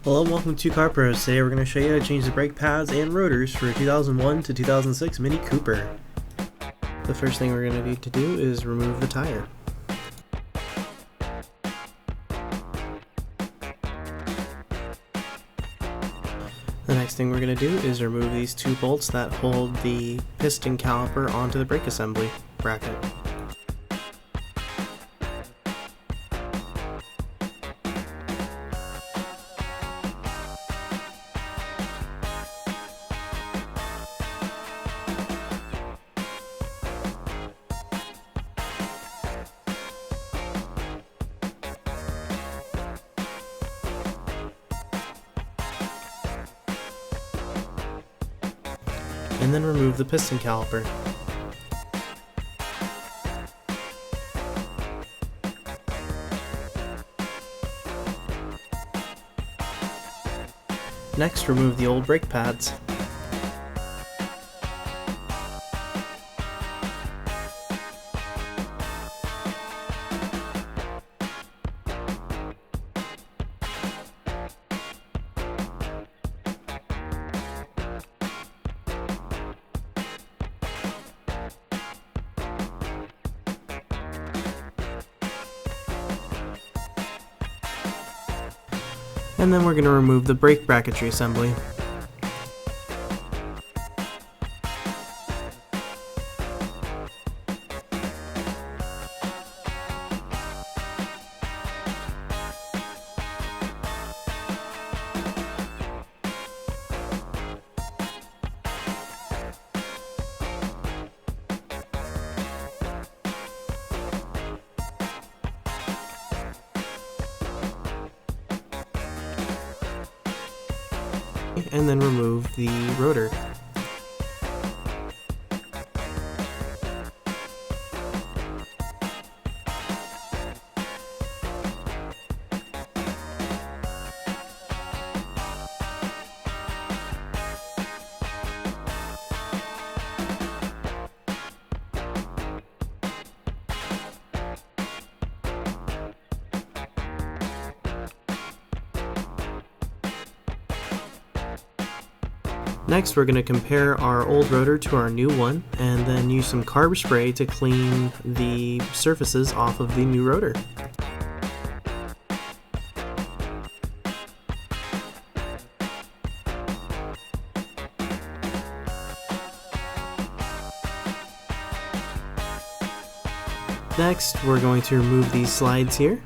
Hello and welcome to Car Pros. Today we're going to show you how to change the brake pads and rotors for a 2001 to 2006 Mini Cooper. The first thing we're going to need to do is remove the tire. The next thing we're going to do is remove these two bolts that hold the piston caliper onto the brake assembly bracket. And then remove the piston caliper. Next, remove the old brake pads. And then we're going to remove the brake bracketry assembly. And then remove the rotor. Next, we're going to compare our old rotor to our new one, and then use some carb spray to clean the surfaces off of the new rotor. Next, we're going to remove these slides here.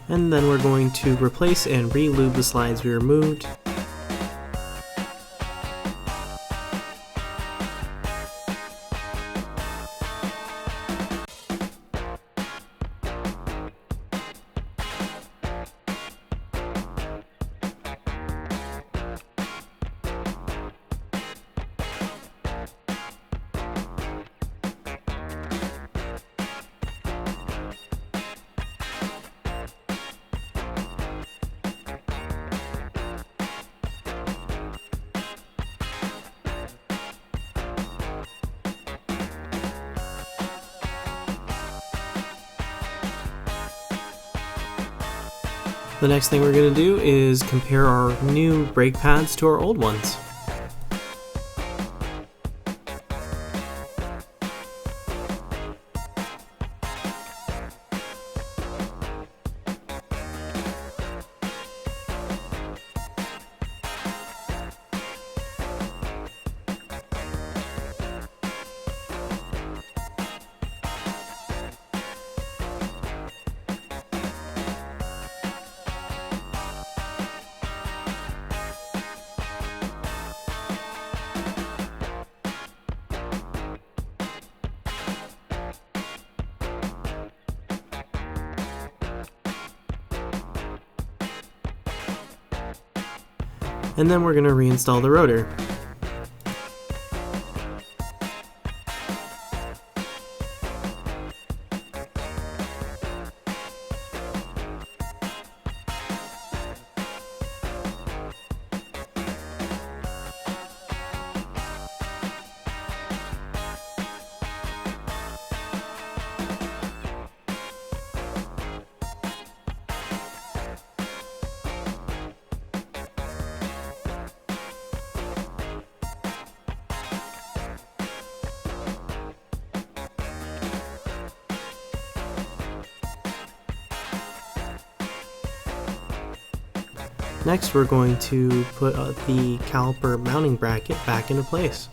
And then we're going to replace and re-lube the slides we removed. The next thing we're going to do is compare our new brake pads to our old ones. And then we're going to reinstall the rotor. Next, we're going to put the caliper mounting bracket back into place.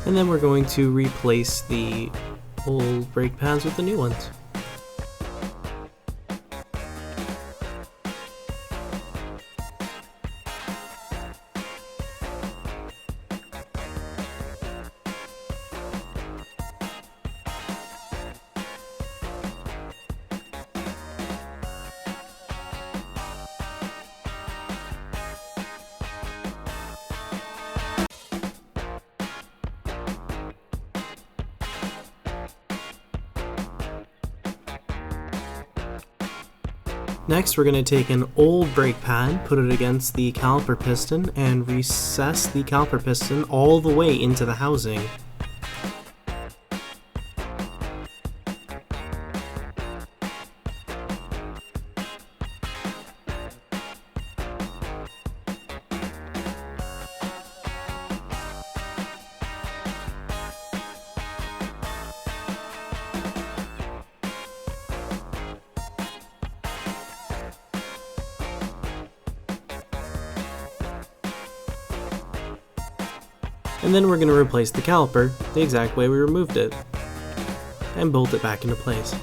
And then we're going to replace the old brake pads with the new ones. Next, we're going to take an old brake pad, put it against the caliper piston, and recess the caliper piston all the way into the housing. And then we're going to replace the caliper the exact way we removed it, and bolt it back into place.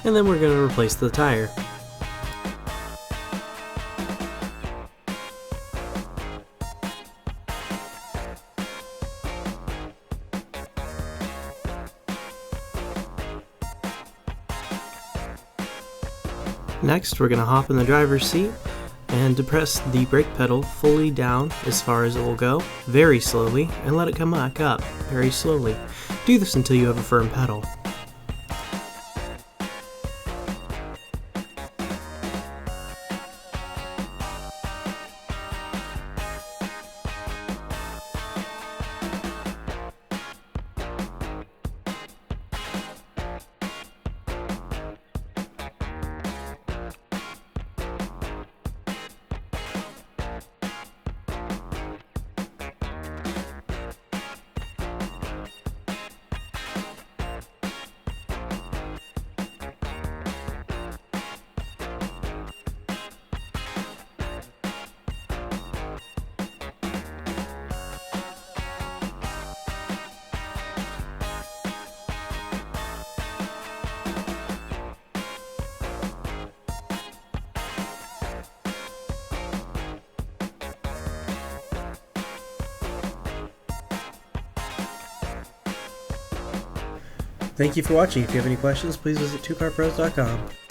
And then we're going to replace the tire. Next, we're going to hop in the driver's seat and depress the brake pedal fully down as far as it will go, very slowly, and let it come back up very slowly. Do this until you have a firm pedal. Thank you for watching. If you have any questions, please visit 2carpros.com.